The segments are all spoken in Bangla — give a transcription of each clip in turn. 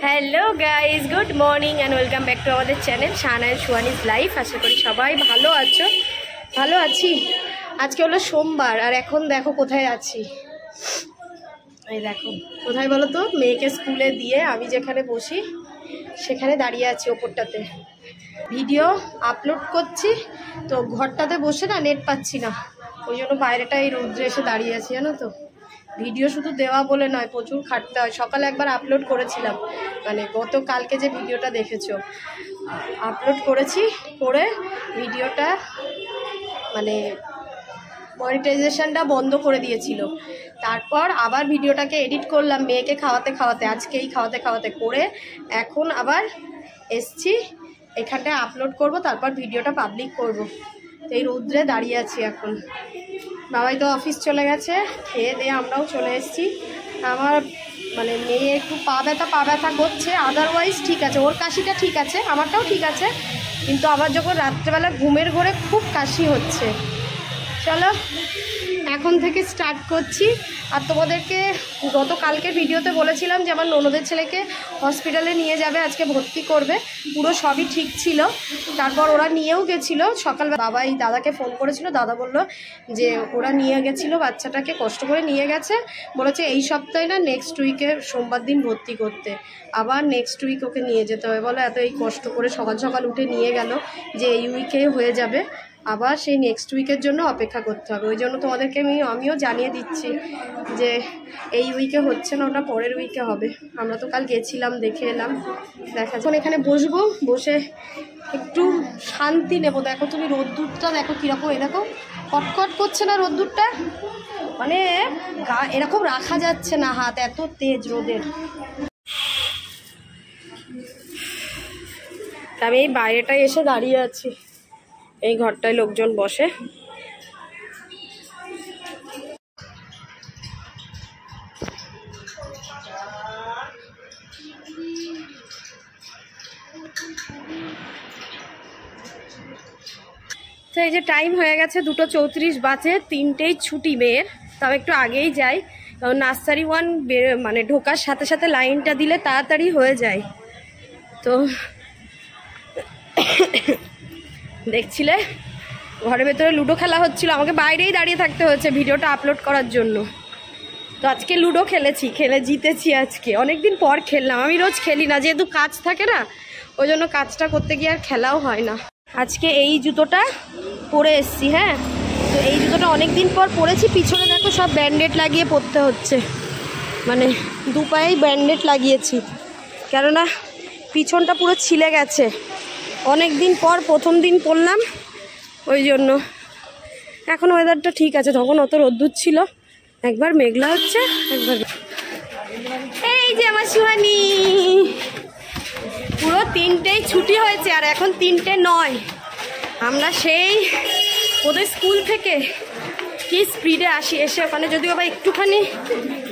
Hello guys, good morning and welcome back to আমাদের channel Shahana and Suhani's life. আশা করি সবাই ভালো আছো। ভালো আছি। আজকে হলো সোমবার আর এখন দেখো কোথায় আছি। এই দেখো কোথায় বলো তো, মেয়েকে স্কুলে দিয়ে আমি যেখানে বসি সেখানে দাঁড়িয়ে আছি ওপরটাতে, ভিডিও আপলোড করছি। তো ঘরটাতে বসে না নেট পাচ্ছি না, ওই জন্য বাইরেটা এই রোদ্রে এসে দাঁড়িয়ে আছি জানো তো। ভিডিও শুধু দেওয়া বলে নয়, প্রচুর খাটতে হয়। সকালে একবার আপলোড করেছিলাম, মানে গতকালকে যে ভিডিওটা দেখেছো আপলোড করেছি, করে ভিডিওটা মানে মনিটাইজেশনটা বন্ধ করে দিয়েছিল। তারপর আবার ভিডিওটাকে এডিট করলাম মেয়েকে খাওয়াতে খাওয়াতে, আজকেই খাওয়াতে খাওয়াতে করে এখন আবার এসছি এখানটায় আপলোড করব, তারপর ভিডিওটা পাবলিক করব। তো এই রৌদ্রে দাঁড়িয়ে আছি এখন। বাবাই তো অফিস চলে গেছে, খেয়ে দিয়ে আমরাও চলে এসেছি। আমার মানে মেয়ে একটু পা ব্যথা করছে, আদারওয়াইজ ঠিক আছে। ওর কাশিটা ঠিক আছে, আমারটাও ঠিক আছে, কিন্তু আমার যখন রাত্রেবেলা ঘুমের ঘোরে খুব কাশি হচ্ছে। চলো এখন থেকে স্টার্ট করছি। আর তোমাদেরকে গতকালকের ভিডিওতে বলেছিলাম যে আমার ননদের ছেলেকে হসপিটালে নিয়ে যাবে, আজকে ভর্তি করবে, পুরো সবই ঠিক ছিল। তারপর ওরা নিয়েও গেছিলো সকালবেলা। বাবা এই দাদাকে ফোন করেছিল, দাদা বলল যে ওরা নিয়ে গেছিলো বাচ্চাটাকে, কষ্ট করে নিয়ে গেছে, বলেছে এই সপ্তাহে না নেক্সট উইকে সোমবার দিন ভর্তি করতে, আবার নেক্সট উইক ওকে নিয়ে যেতে হবে। বলে এত এই কষ্ট করে সকাল সকাল উঠে নিয়ে গেল যে এই উইকে হয়ে যাবে, আবার সেই নেক্সট উইকের জন্য অপেক্ষা করতে হবে। ওই জন্য তোমাদেরকে আমিও জানিয়ে দিচ্ছি যে এই উইকে হচ্ছে না, ওটা পরের উইকে হবে। আমরা তো কাল গেছিলাম, দেখে এলাম। এখন এখানে বসবো, বসে একটু শান্তি নেব। দেখো তুমি রোদ্দুরটা দেখো কীরকম, এ দেখো কটকট করছে না রোদ্দুরটা, মানে এরকম রাখা যাচ্ছে না হাত, এত তেজ রোদের। আমি এই বাইরেটায় এসে দাঁড়িয়ে আছি, এই ঘরটায় লোকজন বসে। তো এই যে টাইম হয়ে গেছে 2:34 বাজে, 3টেই ছুটি মেয়ের। তাও একটু আগেই যাই, কারণ নার্সারি 1 মানে ঢোকার সাথে সাথে লাইনটা দিলে তাড়াতাড়ি হয়ে যায়। তো দেখছিলে ঘরের ভেতরে লুডো খেলা হচ্ছিল, আমাকে বাইরেই দাঁড়িয়ে থাকতে হয়েছে ভিডিওটা আপলোড করার জন্য। তো আজকে লুডো খেলে জিতেছি আজকে। অনেকদিন পর খেললাম, আমি রোজ খেলি না, যেহেতু কাজ থাকে না, ওই জন্য কাজটা করতে গিয়ে আর খেলাও হয় না। আজকে এই জুতোটা পরে এসছি, হ্যাঁ। তো এই জুতোটা অনেক দিন পর পরেছি। পিছনে দেখো সব ব্যান্ডেড লাগিয়ে পরতে হচ্ছে, মানে দু পায়েই ব্যান্ডেড লাগিয়েছি, কেননা পিছনটা পুরো ছিলে গেছে। অনেক দিন পর প্রথম দিন পরলাম, ওই জন্য। এখন ওয়েদারটা ঠিক আছে, তখন অত রোদ্দুর ছিল, একবার মেঘলা হচ্ছে একবার। এই যে আমার সুহানি, পুরো 3টেই ছুটি হয়েছে আর এখন 3টে 9। আমরা সেই ওদের স্কুল থেকে কি স্পিডে আসি, এসে ওখানে যদিও বা একটুখানি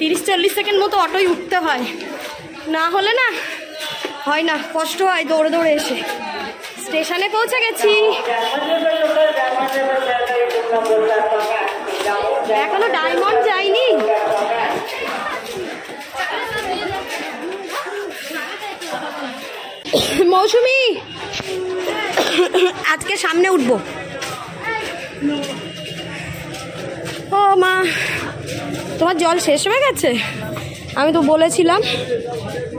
30-40 সেকেন্ড মতো অটোই উঠতে হয়, না হলে না হয় না, কষ্ট হয় দৌড়ে দৌড়ে এসে। স্টেশনে পৌঁছে গেছি, এখনো ডায়মন্ড যাইনি। মৌসুমি আজকে সামনে উঠবো। ও মা, তোমার জল শেষ হয়ে গেছে? আমি তো বলেছিলাম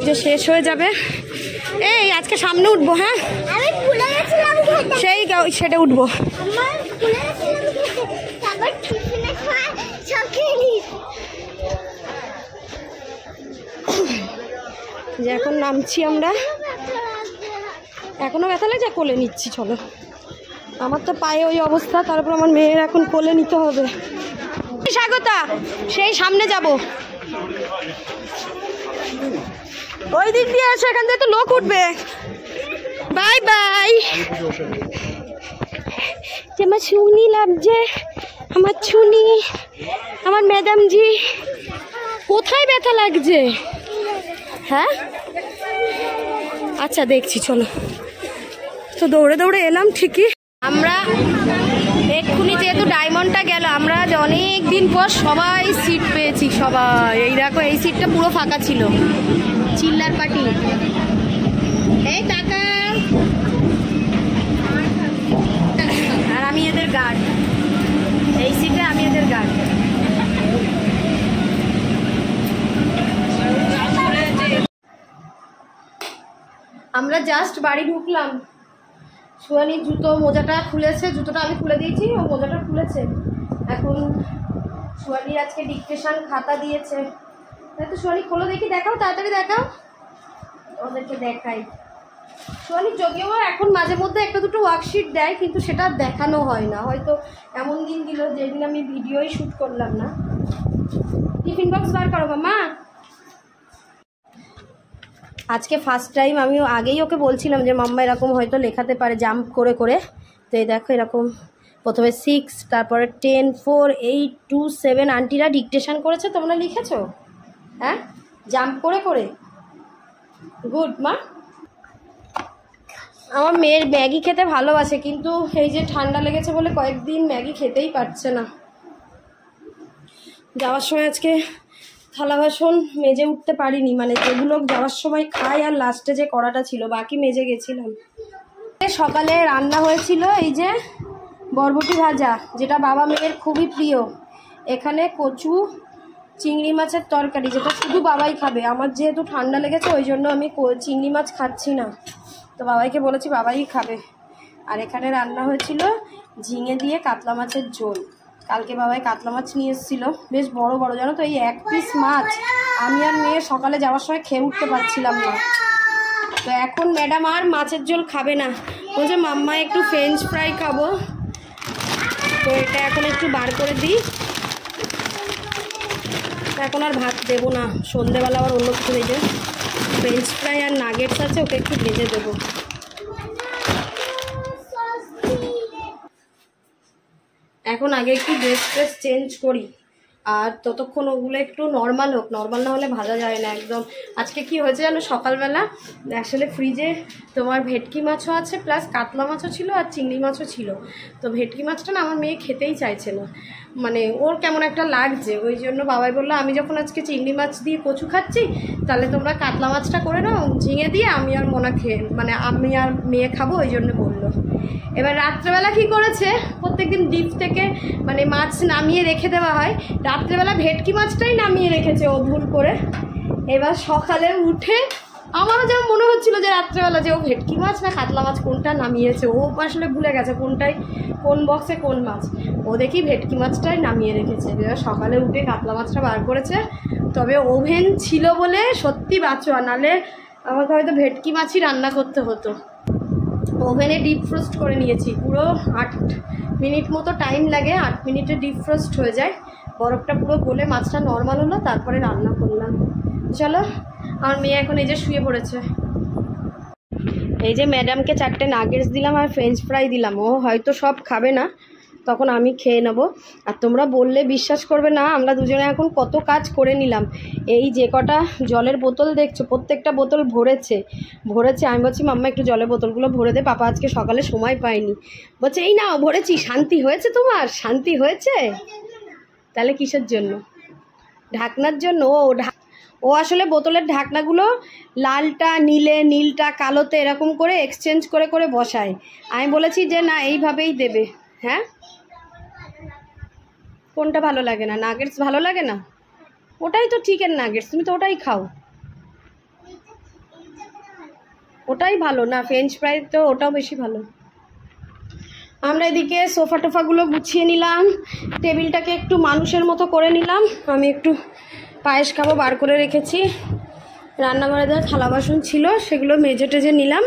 যে শেষ হয়ে যাবে। এই আজকে সামনে উঠবো, হ্যাঁ সেই সেটা উঠবো। যে এখন নামছি আমরা, এখনো ব্যথা লাগছে, কোলে নিচ্ছি। চলো, আমার তো পায়ে ওই অবস্থা, তারপর আমার মেয়ের এখন কোলে নিতে হবে। স্বাগতা, সেই সামনে যাব, ওই দিক দিয়ে আসো, এখান থেকে তো লোক উঠবে। Bye bye. আমার ছুনি লাগছে, আমার ছুনি, আমার ম্যাডাম জি। কোথায় ব্যথা লাগছে? হ্যাঁ আচ্ছা দেখছি, চলো। তো দৌড়ে দৌড়ে এলাম ঠিকই। আমরা এক্ষুনি যেহেতু ডায়মন্ডটা গেল, আমরা অনেক দিন পর সবাই সিট পেয়েছি, সবাই। এই দেখো এই সিটটা পুরো ফাঁকা ছিল, চিল্লার পার্টি দেখি। এই টাকা, আর আমি এদের গার্ড, এই সিটে আমি এদের গার্ড। আমরা জাস্ট বাড়ি ঢুকলাম, সোয়ানির জুতো মোজাটা খুলেছে, জুতোটা আমি খুলে দিয়েছি, ও মোজাটা খুলেছে। এখন সোয়ানি আজকে ডিকটেশন খাতা দিয়েছে, তাই তো সোয়ানি খোলো দেখি, দেখাও তাড়াতাড়ি দেখাও, ওদেরকে দেখাই। সোয়ানি যদিও এখন মাঝে মধ্যে একটা দুটো ওয়ার্কশিট দেয়, কিন্তু সেটা দেখানো হয় না, হয়তো এমন দিন দিল যেদিন আমি ভিডিওই শ্যুট করলাম না। টিফিন বক্স বার করো মামা। আজকে ফার্স্ট টাইম, আমি আগেই ওকে বলছিলাম যে মাম্মা এরকম হয়তো লেখাতে পারে জাম্প করে করে, তো এই দেখো এরকম প্রথমে 6, তারপরে 10, 4, 8, 2, 7 আন্টিরা ডিকটেশন করেছে, তোমরা লিখেছো? হ্যাঁ, জাম্প করে করে। গুড মা। আমার মেয়ের ম্যাগি খেতে ভালোবাসে, কিন্তু এই যে ঠান্ডা লেগেছে বলে কয়েকদিন ম্যাগি খেতেই পারছে না। যাওয়ার সময় আজকে থালা বাসন মেজে উঠতে পারিনি, মানে যেগুলো যাওয়ার সময় খাই আর লাস্টে যে কড়াটা ছিল বাকি মেজে গেছিলাম। সকালে রান্না হয়েছিল এই যে বরবটি ভাজা, যেটা বাবা মেয়ের খুবই প্রিয়। এখানে কচু চিংড়ি মাছের তরকারি, যেটা শুধু বাবাই খাবে। আমার যেহেতু ঠান্ডা লেগেছে ওই জন্য আমি চিংড়ি মাছ খাচ্ছি না, তো বাবাইকে বলেছি বাবাই খাবে। আর এখানে রান্না হয়েছিল ঝিঙে দিয়ে কাতলা মাছের ঝোল। কালকে বাবাই কাতলা মাছ নিয়ে এসেছিলো, বেশ বড় বড়, জানো তো, এই এক পিস মাছ আমি আর মেয়ে সকালে যাওয়ার সময় খেয়ে উঠতে পারছিলাম না। তো এখন ম্যাডাম আর মাছের ঝোল খাবে না, বলছে মাম্মা একটু ফ্রেঞ্চ ফ্রাই খাবো। তো এটা এখন একটু বার করে দিই, এখন আর ভাত দেবো না, সন্ধেবেলা আবার অন্য কিছু ভেজে, ফ্রেঞ্চ ফ্রাই আর নাগেটস আছে, ওকে একটু ভেজে দেবো। এখন আগে একটু ড্রেস ট্রেস চেঞ্জ করি, আর ততক্ষণ ওগুলো একটু নর্মাল হোক, নর্মাল না হলে ভাজা যায় না একদম। আজকে কি হয়েছে জানো, সকালবেলা আসলে ফ্রিজে তোমার ভেটকি মাছও আছে, প্লাস কাতলা মাছও ছিল আর চিংড়ি মাছও ছিল। তো ভেটকি মাছটা না আমার মেয়ে খেতেই চাইছে না, মানে ওর কেমন একটা লাগছে। ওই জন্য বাবাই বললো আমি যখন আজকে চিংড়ি মাছ দিয়ে কচু খাচ্ছি, তাহলে তোমরা কাতলা মাছটা করে নাও ঝিঙে দিয়ে, আমি আর মোনা খেয়ে, মানে আমি আর মেয়ে খাবো, ওই জন্য বললো। এবার রাত্রেবেলা কি করেছে, প্রত্যেকদিন ডিপ থেকে মানে মাছ নামিয়ে রেখে দেওয়া হয়, রাত্রেবেলা ভেটকি মাছটাই নামিয়ে রেখেছে ও ভুল করে। এবার সকালে উঠে আমারও যেমন মনে হচ্ছিল যে রাত্রেবেলা যে ও ভেটকি মাছ না কাতলা মাছ কোনটা নামিয়েছে, ও আসলে ভুলে গেছে কোনটাই কোন বক্সে কোন মাছ। ও দেখি ভেটকি মাছটাই নামিয়ে রেখেছে। এবার সকালে উঠে কাতলা মাছটা বার করেছে, তবে ওভেন ছিল বলে সত্যি বাঁচোয়া, নাহলে আমাকে হয়তো ভেটকি মাছই রান্না করতে হতো। ওভেনে ডিপ ফ্রোস্ট করে নিয়েছি, পুরো 8 মিনিট মতো টাইম লাগে, 8 মিনিটে ডিপ ফ্রোস্ট হয়ে যায়, বরফটা পুরো গলে মাছটা নর্মাল হলো, তারপরে রান্না করলাম। চলো, আমার মেয়ে এখন এই যে শুয়ে পড়েছে। এই যে ম্যাডামকে 4টে নাগেটস দিলাম আর ফ্রেঞ্চ ফ্রাই দিলাম, ও হয়তো সব খাবে না, তখন আমি খেয়ে নেবো। আর তোমরা বললে বিশ্বাস করবে না, আমরা দুজনে এখন কত কাজ করে নিলাম। এই যে কটা জলের বোতল দেখছো, প্রত্যেকটা বোতল ভরেছে। আমি বলছি মাম্মা একটু জলের বোতলগুলো ভরে দে, পাপা আজকে সকালে সময় পায়নি। বলছে এই নাও ভরেছি। শান্তি হয়েছে তোমার? শান্তি হয়েছে? তাহলে কিসের জন্য? ঢাকনার জন্য। ও আসলে বোতলের ঢাকনাগুলো লালটা নীলে, নীলটা কালোতে এরকম করে এক্সচেঞ্জ করে করে বসায়। আমি বলেছি যে না, এইভাবেই দেবে। হ্যাঁ, কোনটা ভালো লাগে না? নাগেটস ভালো লাগে না? ওটাই তো চিকেন নাগেটস, তুমি তো ওটাই খাও, ওটাই ভালো না? ফ্রেঞ্চ ফ্রাই তো ওটাও বেশি ভালো। আমরা এদিকে সোফা টোফাগুলো গুছিয়ে নিলাম, টেবিলটাকে একটু মানুষের মতো করে নিলাম। আমি একটু পায়েস খাবো, বার করে রেখেছি। রান্নাঘরে যা থালা বাসন ছিল সেগুলো মেজে টেজে নিলাম।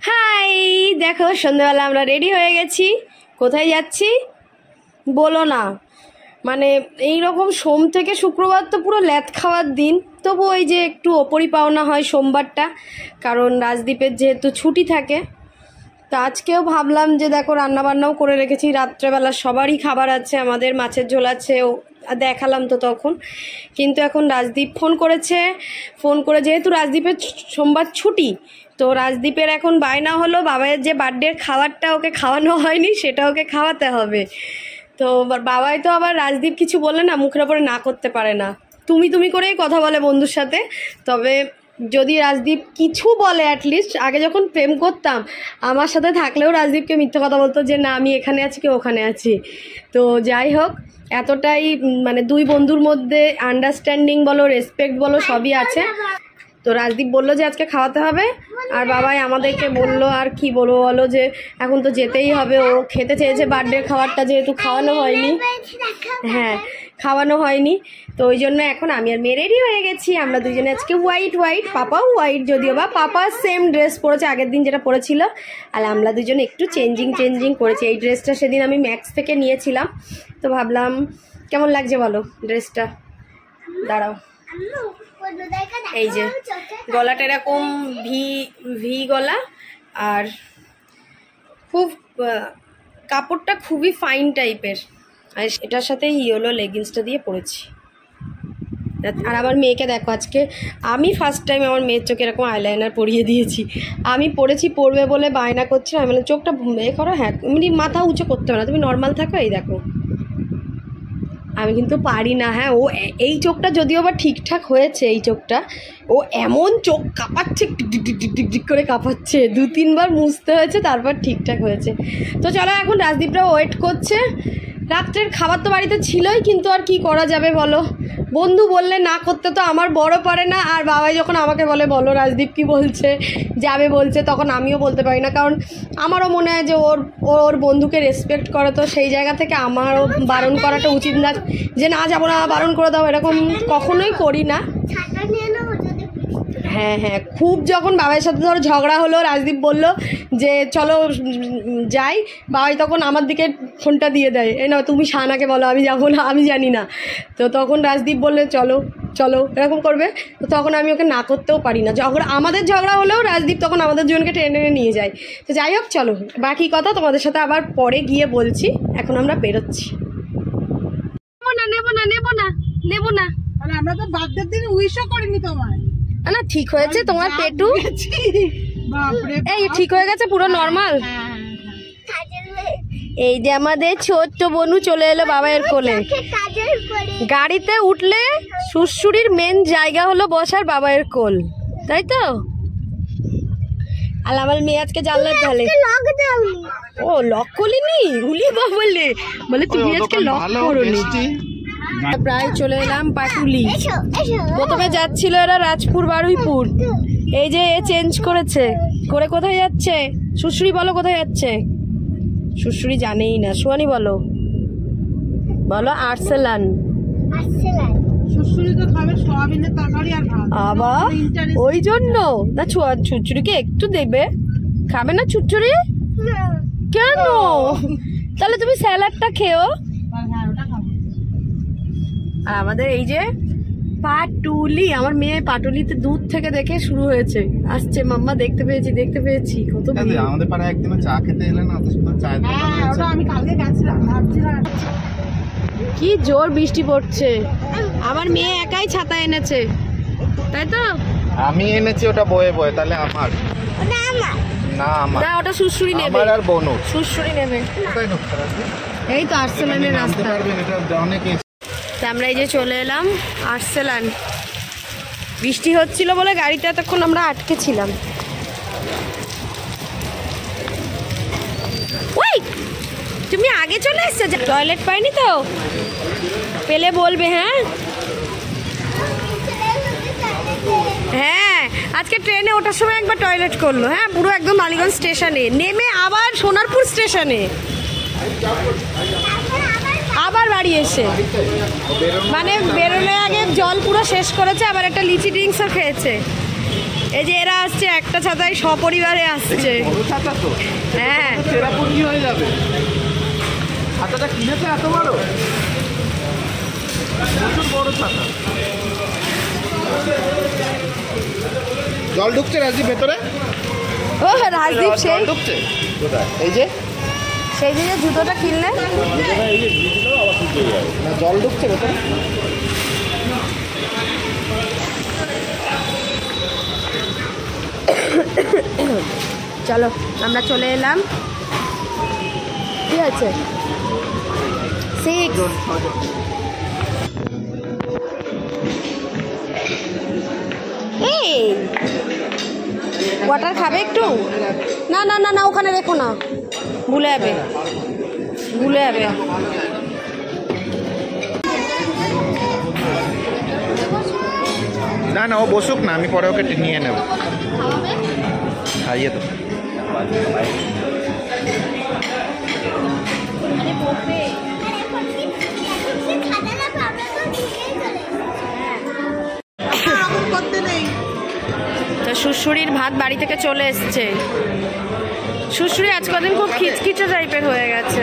হাই, দেখো সন্ধ্যাবেলা আমরা রেডি হয়ে গেছি। কোথায় যাচ্ছি বলো না, মানে এই রকম সোম থেকে শুক্রবার তো পুরো ল্যাথ খাওয়ার দিন, তবু ওই যে একটু ওপরই পাওনা হয় সোমবারটা, কারণ রাজদীপের যেহেতু ছুটি থাকে। তো আজকেও ভাবলাম যে দেখো রান্নাবান্নাও করে রেখেছি, রাত্রেবেলা সবারই খাবার আছে, আমাদের মাছের ঝোল আছে, দেখালাম তো তখন। কিন্তু এখন রাজদীপ ফোন করে যেহেতু রাজদীপের সোমবার ছুটি, তো রাজদীপের এখন বায়না হলো বাবাইয়ের যে বার্থডের খাবারটা ওকে খাওয়ানো হয়নি সেটা ওকে খাওয়াতে হবে। তো বাবাই তো আবার রাজদীপ কিছু বললে না মুখের ওপরে না করতে পারে না, তুমি তুমি করেই কথা বলে বন্ধুর সাথে। তবে যদি রাজদীপ কিছু বলে, অ্যাটলিস্ট আগে যখন প্রেম করতাম আমার সাথে থাকলেও রাজদীপকে মিথ্যে কথা বলতো যে না আমি এখানে আছি কি ওখানে আছি। তো যাই হোক, এতটাই মানে দুই বন্ধুর মধ্যে আন্ডারস্ট্যান্ডিং বলো, রেসপেক্ট বলো, সবই আছে। তো রাজদীপ বললো যে আজকে খাওয়াতে হবে, আর বাবাই আমাদেরকে বললো আর কি বলবো বলো, যে এখন তো যেতেই হবে। ও খেতে চেয়েছে বার্থডে খাবারটা, যেহেতু খাওয়ানো হয়নি। হ্যাঁ, খাওয়ানো হয়নি, তো ওই জন্য এখন আমি আর মেয়ে রেডি হয়ে গেছি। আমরা দুজনে আজকে হোয়াইট, পাপাও হোয়াইট, যদিও বা পাপা সেম ড্রেস পরেছে আগের দিন যেটা পরেছিল, আর আমরা দুজনে একটু চেঞ্জিং করেছি। এই ড্রেসটা সেদিন আমি ম্যাক্স থেকে নিয়েছিলাম, তো ভাবলাম কেমন লাগছে বলো ড্রেসটা। দাঁড়াও, এই যে গলাটা এরকম ভি গলা, আর খুব কাপড়টা খুবই ফাইন টাইপের, আর এটার সাথে ইয়েলো লেগিংসটা দিয়ে পরেছি। আর আমার মেয়েকে দেখো, আজকে আমি ফার্স্ট টাইম আমার মেয়ের চোখে এরকম আইলাইনার পরিয়ে দিয়েছি। আমি পরবে বলে বায়না করছে, আমি বললাম চোখটা এ করো, হ্যাঁ এমনি মাথা উঁচু করতে হবে না, তুমি নর্মাল থাকো। এই দেখো আমি কিন্তু পারি না। হ্যাঁ, ও এই চোখটা যদিও বা ঠিকঠাক হয়েছে, এই চোখটা ও এমন চোখ কাঁপাচ্ছে, টিক করে কাঁপাচ্ছে, 2-3 বার মুছতে হয়েছে তারপর ঠিকঠাক হয়েছে। তো চলো এখন রাজদীপরাও ওয়েট করছে। রাত্রের খাবার তো বাড়িতে ছিলই, কিন্তু আর কি করা যাবে বলো, বন্ধু বললে না করতে তো আমার বড় পারে না। আর বাবাই যখন আমাকে বলে বলো রাজদীপ কি বলছে, যাবে বলছে, তখন আমিও বলতে পারি না, কারণ আমারও মনে হয় যে ওর বন্ধুকে রেসপেক্ট করে। তো সেই জায়গা থেকে আমারও বারণ করাটা উচিত না, যে না যাবো না বারণ করে দাও, এরকম কখনোই করি না। হ্যাঁ, খুব যখন বাবার সাথে ধরো ঝগড়া হলো, রাজদীপ বলল যে চলো যাই, বাবাই তখন আমার দিকে ফোনটা দিয়ে দেয়, এই না তুমি শাহানাকে বলো, আমি যাবো না, আমি জানি না। তো তখন রাজদীপ বললে চলো এরকম করবে, তো তখন আমি ওকে না করতেও পারি না। আমাদের ঝগড়া হলেও রাজদীপ তখন আমাদের জনকে টেনে নিয়ে যায়। তো যাই হোক, চলো বাকি কথা তোমাদের সাথে আবার পরে গিয়ে বলছি, এখন আমরা বেরোচ্ছি। নেবো না আমরা তো বার্থডের দিন উইশও করিনি তোমায়। না ঠিক হয়েছে তোমার পেটু, এই ঠিক হয়ে গেছে পুরো নর্মাল। এই যে আমাদের ছোট্ট বনু চলে এলো বাবার কোলে। গাড়িতে উঠলে শ্বশুরির মেন জায়গা হলো বসার বাবার কোল, তাই তো? আর আমার মেয়ে আজকে জানলার ঢালে ও লক করলিনি, উলি বলে তুমি আজকে লক করোনি। প্রায় চলে এলাম পাটুলি। প্রথমে যাচ্ছিল এরা রাজপুর বারুইপুর, এই যে এ চেঞ্জ করেছে করে কোথায় যাচ্ছে শ্বশুরি বলো, কোথায় যাচ্ছে শ্বশুরি জানেই না। সুয়ানি বলো আর্সেলান। আবার ওই জন্য না ছুচুরিকে একটু দেবে, খাবে না ছুচুরি কেন? তাহলে তুমি স্যালাডটা খেও। আর আমাদের এই যে পাটুলি, আমার মেয়ে পাটুলিতে দূর থেকে দেখে শুরু হয়েছে, আসছে মাম্মা দেখতে পেয়েছি কত আমাদের পাড়ায় একদিন চা খেতে এলে না, আমি কালকে গেছিলাম, কি জোর বৃষ্টি পড়ছে। আমার মেয়ে একাই ছাতা এনেছে, তাই তো? আমি এনেছি ওটা বয়ে তাহলে আমার না, ওটা শ্বশুরি নেবে, আমার আর বোন শ্বশুরি নেবে। এই তো আর্সেলানের রাস্তা। আমরা এই যে চলে এলাম আর্সেলান। বৃষ্টি হচ্ছিল বলে গাড়িতে এতক্ষণ আমরা আটকে ছিলাম। ওই তুমি আগে চলে এসছো, টয়লেট পাইনি তো, পেলে বলবে। হ্যাঁ আজকে ট্রেনে ওঠার সময় একবার টয়লেট করলো। হ্যাঁ, পুরো একদম মালিগঞ্জ স্টেশনে নেমে আবার সোনারপুর স্টেশনে, আবার বাড়ি এসে মানে বেরোলে আগে জল পুরো শেষ করেছে, আবার একটা লিচি ড্রিঙ্কসও খেয়েছে। এই যে এরা আসছে একটা ছাতায় সপরিবারে আসছে। হ্যাঁ ছাতাটা কিনেছে এত বড় ছাতা। জল ঢুকছে রাজদীপ ভেতরে। ও রাজদীপ সেই ঢুকছে এই যে সেই যে জুতোটা কিনলে জল ঢুকছে ভেতরে। চলো আমরা চলে এলাম। কি আছে 6 ওয়াটার খাবে একটু? না না না না, ওখানে রেখো না, ভুলে যাবে, ভুলে যাবে। না না, ও বসুক না, আমি পরে ওকে নিয়ে নেব। খাইয়ে তো। শ্বশুরির ভাত বাড়ি থেকে চলে এসছে। শ্বশুরি আজ কদিন খুব খিচখিচে টাইপের হয়ে গেছে।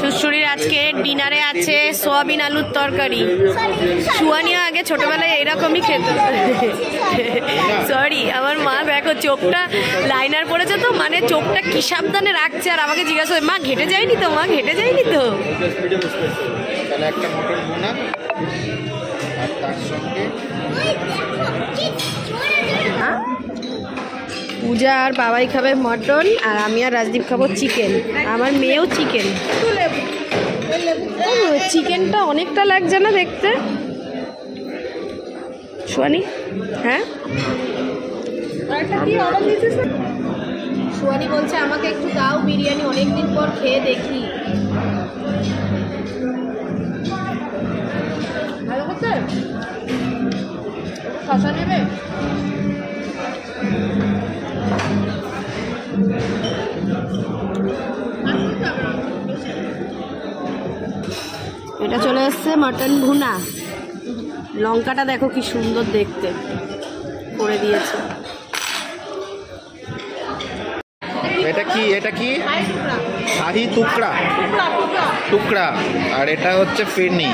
শ্বশুরির আজকে ডিনারে আছে সোয়াবিন আলুর তরকারি। সুয়ানিয়া আগে ছোটবেলায় এরকমই খেত। সরি, আমার মা দেখো চোখটা লাইনার পড়েছে তো, মানে চোখটা কি সাবধানে রাখছে, আর আমাকে জিজ্ঞাসা করে মা ঘেটে যায়নি তো, মা ঘেটে যায়নি তো। তাহলে একটা মটন ভুনা আর তার সঙ্গে পূজা আর বাবাই খাবে মটন, আর আমি আর রাজদীপ খাবো চিকেন, আমার মেয়েও চিকেন। চিকেনটা অনেকটা লাগছে না দেখতে সুয়ানি? হ্যাঁ, সুয়ানি বলছে আমাকে একটু দাও বিরিয়ানি, অনেকদিন পর খেয়ে দেখি। ভালো করতে শশা নেবে? এটা চলে এসছে মটন ভুনা। লঙ্কাটা দেখো কি সুন্দর দেখতে করে দিয়েছে। এটা কি? এটা কি? শাহি টুকরা টুকরা, আর এটা হচ্ছে ফিরনি।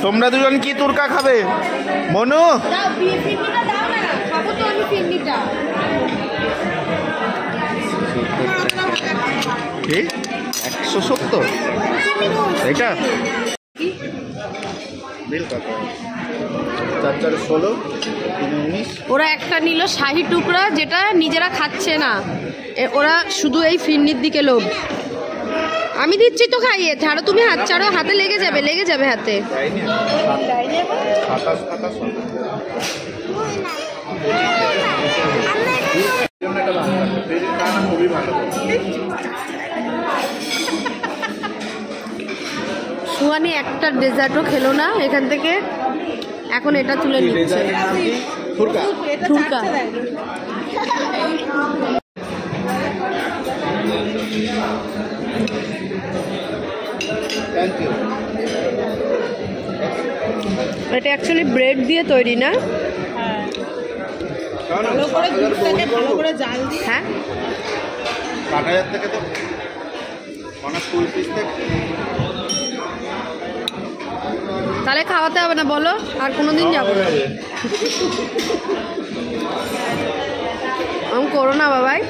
তোমরা দুজন কি তুরকা খাবে? মনু 170 এটা বিল কত? 4-4-16 19। ওরা একটা নিল শাহি টুকরা, যেটা নিজেরা খাচ্ছে না, ওরা শুধু এই ফিরনির দিকে লোভ। আমি দিচ্ছি তো খাইয়ে, ছাড়ো তুমি, হাত ছাড়ো, হাতে লেগে যাবে, লেগে যাবে হাতে। সুয়ানি একটা ডেজার্টও খেলো না এখান থেকে, এখন এটা তুলে নিচ্ছে। এটা অ্যাকচুয়ালি ব্রেড দিয়ে তৈরি না? হ্যাঁ, তাহলে খাওয়াতে হবে না বলো, আর কোনোদিন যাবো না। আমি করো না বাবাই।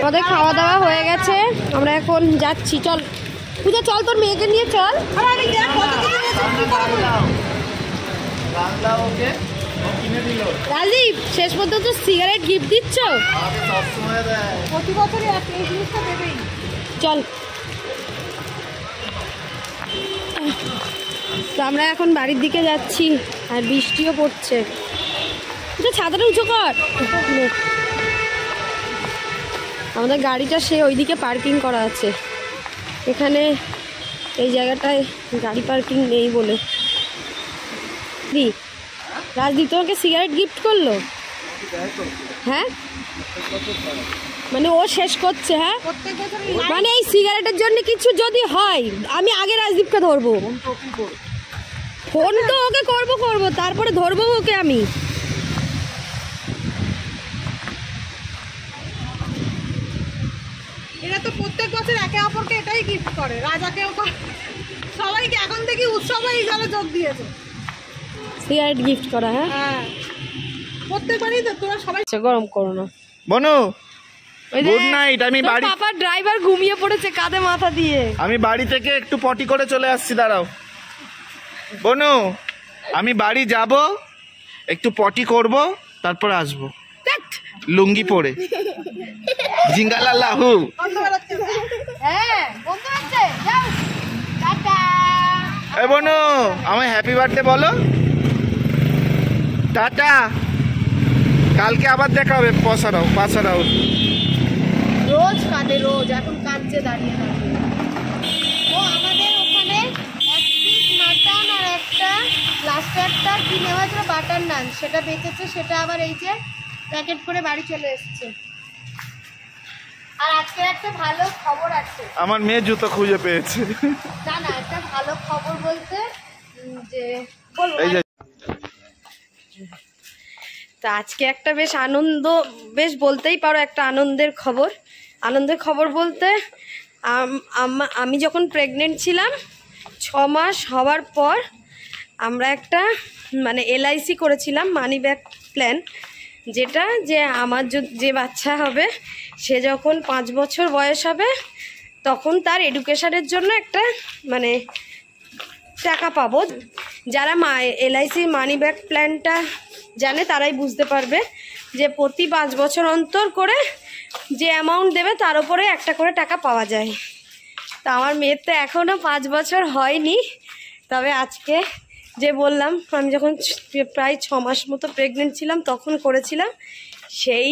আমাদের খাওয়া দাওয়া হয়ে গেছে, আমরা এখন যাচ্ছি। চল পূজা, চল তোর মেয়েকে নিয়ে চল। রাজীব, শেষ পর্যন্ত সিগারেট গিফট দিচ্ছ? চল, তো আমরা এখন বাড়ির দিকে যাচ্ছি, আর বৃষ্টিও পড়ছে। ছাতাটা উঁচু কর। আমাদের গাড়িটা সে ওইদিকে পার্কিং করা আছে, এখানে এই জায়গাটায় গাড়ি পার্কিং নেই বলে। দি রাজদীপ তোমাকে সিগারেট গিফট করলো? হ্যাঁ, মানে ও শেষ করছে। হ্যাঁ, মানে এই সিগারেটের জন্য কিছু যদি হয়, আমি আগে রাজদীপকে ধরবো। ফোন তো ওকে করবো, তারপরে ধরবো ওকে আমি। এরা তো প্রত্যেক বছর একে অপরকে এটাই গিফট করে, রাজাকেও সবাইকে এখন থেকে উৎসবে এই গেলে যোগ দিয়েছে সিগারেট গিফট করা। হ্যাঁ, প্রত্যেকবারই তো তোরা সবাই। গরম করো না, বনু ওই যে গুড নাইট। আমি তোর বাড়ি পাপার ড্রাইভার ঘুমিয়ে পড়েছে কাঁধে মাথা দিয়ে। আমি বাড়ি থেকে একটু পটি করে চলে আসছি, দাঁড়াও। বনু আমি বাড়ি যাব, একটু পটি করব, তারপর আসবো লুঙ্গি পরে। জিঙ্গালাল্লাহু। হ্যাঁ বন্ধু আছে, যাও টাটা। এ বনু আমায় হ্যাপি বার্থডে বলো। টাটা, কালকে আবার দেখা হবে। পাশারাও রোজ কাঁদে, রোজ এখন কাঁদছে দাঁড়িয়ে দাঁড়িয়ে। ও আমাদের ওখানে এক পিস মাটন আর একটা লাস্টে একটা কি নেওয়া ছিল বাটার নান, সেটা বেঁচেছে, সেটা আবার এই যে প্যাকেট করে বাড়ি চলে এসেছে। আর আজকে একটা ভালো খবর আছে। আমার মেয়ে জুতো খুঁজে পেয়েছে। না না, একটা ভালো খবর বলতে যে বলবো এই যে তা আজকে একটা বেশ আনন্দ, বেশ বলতেই পারো একটা আনন্দের খবর। আনন্দের খবর বলতে আমি যখন প্রেগনেন্ট ছিলাম 6 মাস হওয়ার পর আমরা একটা মানে LIC করেছিলাম, মানি ব্যাক প্ল্যান, যেটা যে আমার যে বাচ্চা হবে সে যখন 5 বছর বয়স হবে তখন তার এডুকেশনের জন্য একটা মানে টাকা পাবো। যারা LIC মানি ব্যাক প্ল্যানটা জানে তারাই বুঝতে পারবে যে প্রতি 5 বছর অন্তর করে যে অ্যামাউন্ট দেবে তার উপরে একটা করে টাকা পাওয়া যায়। তো আমার মেয়ের তো এখনও 5 বছর হয়নি, তবে আজকে যে বললাম আমি যখন প্রায় 6 মাস মতো প্রেগনেন্ট ছিলাম তখন করেছিলাম সেই।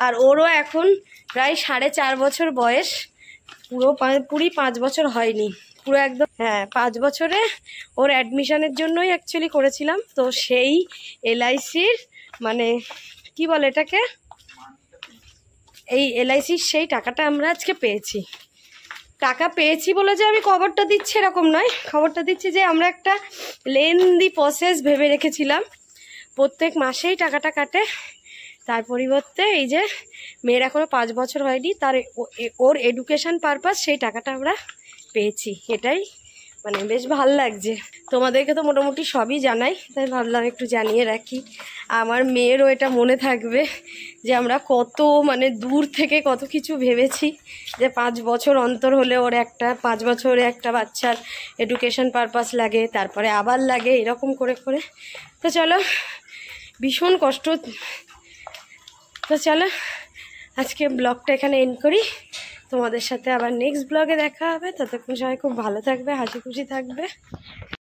আর ওরও এখন প্রায় 4.5 বছর বয়স, পুরো 5 বছর হয়নি, পুরো একদম। হ্যাঁ 5 বছরে ওর অ্যাডমিশনের জন্যই অ্যাকচুয়ালি করেছিলাম। তো সেই LICর মানে কি বলে এটাকে, এই LICর সেই টাকাটা আমরা আজকে পেয়েছি। টাকা পেয়েছি বলে যে আমি খবরটা দিচ্ছি এরকম নয়, খবরটা দিচ্ছি যে আমরা একটা লেন্দি প্রসেস ভেবে রেখেছিলাম, প্রত্যেক মাসেই টাকাটা কাটে। তার পরিবর্তে এই যে মেয়ের এখনও 5 বছর হয়নি, তার ওর এডুকেশন পারপাস সেই টাকাটা আমরা পেয়েছি। এটাই মানে বেশ ভালো লাগছে। তোমাদেরকে তো মোটামুটি সবই জানাই, তাই ভাবলাম একটু জানিয়ে রাখি। আমার মেয়েরও এটা মনে থাকবে যে আমরা কত মানে দূর থেকে কত কিছু ভেবেছি যে 5 বছর অন্তর হলে ওর একটা 5 বছরে একটা বাচ্চার এডুকেশন পারপাস লাগে, তারপরে আবার লাগে, এরকম করে করে। তো চলো, ভীষণ কষ্ট। তো চলো আজকে ব্লগটা এখানে এন্ড করি, তোমাদের সাথে আবার নেক্সট ব্লগে দেখা হবে। ততক্ষণ সবাই খুব ভালো থাকবে, হাসি খুশি থাকবে।